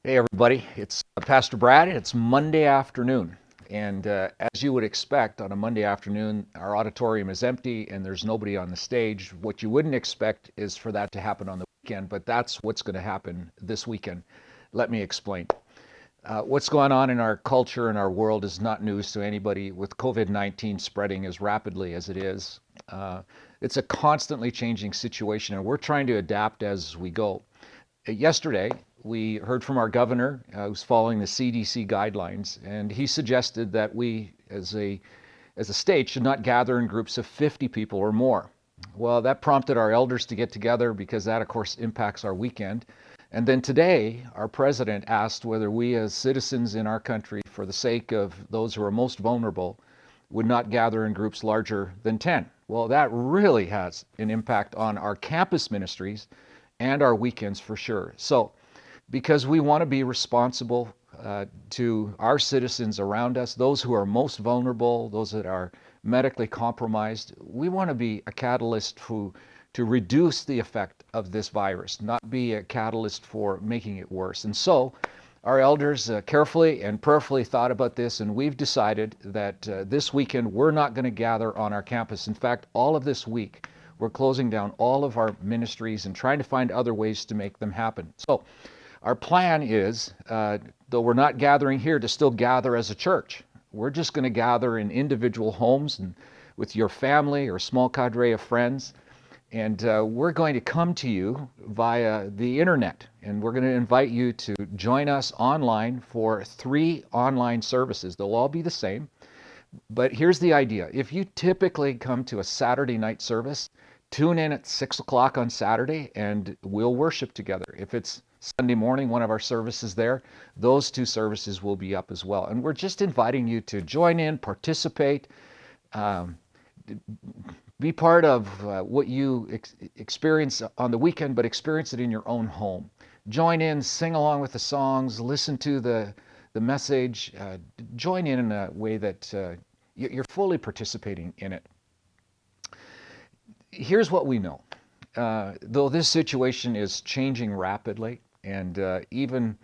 Hey everybody, it's Pastor Brad. It's Monday afternoon, and as you would expect on a Monday afternoon, our auditorium is empty and there's nobody on the stage. What you wouldn't expect is for that to happen on the weekend, but that's what's going to happen this weekend. Let me explain. What's going on in our culture and our world is not news to anybody. With COVID-19 spreading as rapidly as it is, it's a constantly changing situation, and we're trying to adapt as we go. Yesterday, we heard from our governor, who's following the CDC guidelines, and he suggested that we, as a state, should not gather in groups of 50 people or more. Well, that prompted our elders to get together because that, of course, impacts our weekend. And then today, our president asked whether we, as citizens in our country, for the sake of those who are most vulnerable, would not gather in groups larger than 10. Well, that really has an impact on our campus ministries and our weekends for sure. So, because we want to be responsible to our citizens around us, those who are most vulnerable, those that are medically compromised, we want to be a catalyst to reduce the effect of this virus, not be a catalyst for making it worse. And so, our elders carefully and prayerfully thought about this, and we've decided that this weekend we're not going to gather on our campus. In fact, all of this week, we're closing down all of our ministries and trying to find other ways to make them happen. So, our plan is, though we're not gathering here, to still gather as a church. We're just going to gather in individual homes and with your family or small cadre of friends. And we're going to come to you via the internet. And we're going to invite you to join us online for 3 online services. They'll all be the same. But here's the idea. If you typically come to a Saturday night service, tune in at 6 o'clock on Saturday and we'll worship together. If it's Sunday morning, one of our services there, those 2 services will be up as well. And we're just inviting you to join in, participate, um, be part of what you experience on the weekend, but experience it in your own home. Join in, sing along with the songs, listen to the message, join in a way that you're fully participating in it. Here's what we know. Though this situation is changing rapidly, and even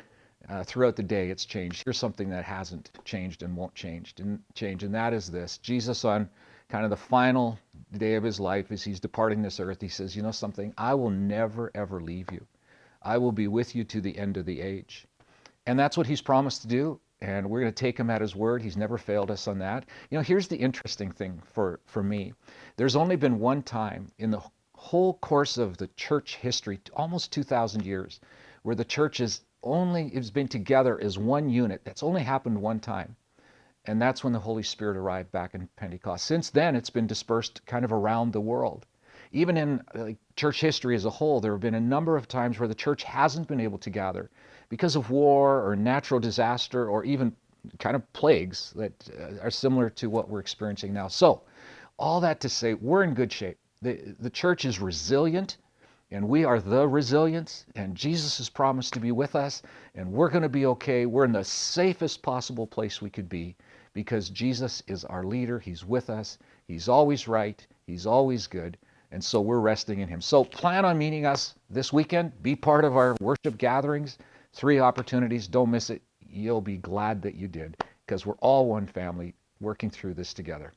throughout the day it's changed, here's something that hasn't changed and won't change, and that is this. Jesus, on kind of the final day of his life, as he's departing this earth, he says, you know something, I will never ever leave you. I will be with you to the end of the age. And that's what he's promised to do. And we're going to take him at his word. He's never failed us on that. You know, here's the interesting thing for me. There's only been one time in the whole course of the church history, almost 2,000 years, where the church has been together as one unit. That's only happened one time. And that's when the Holy Spirit arrived back in Pentecost. Since then, it's been dispersed kind of around the world. Even in church history as a whole, there have been a number of times where the church hasn't been able to gather because of war or natural disaster or even kind of plagues that are similar to what we're experiencing now. So, all that to say, we're in good shape. The church is resilient, and we are the resilience, and Jesus has promised to be with us, and we're going to be okay. We're in the safest possible place we could be because Jesus is our leader. He's with us. He's always right. He's always good. And so we're resting in him. So plan on meeting us this weekend. Be part of our worship gatherings. 3 opportunities. Don't miss it. You'll be glad that you did because we're all one family working through this together.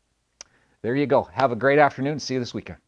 There you go. Have a great afternoon. See you this weekend.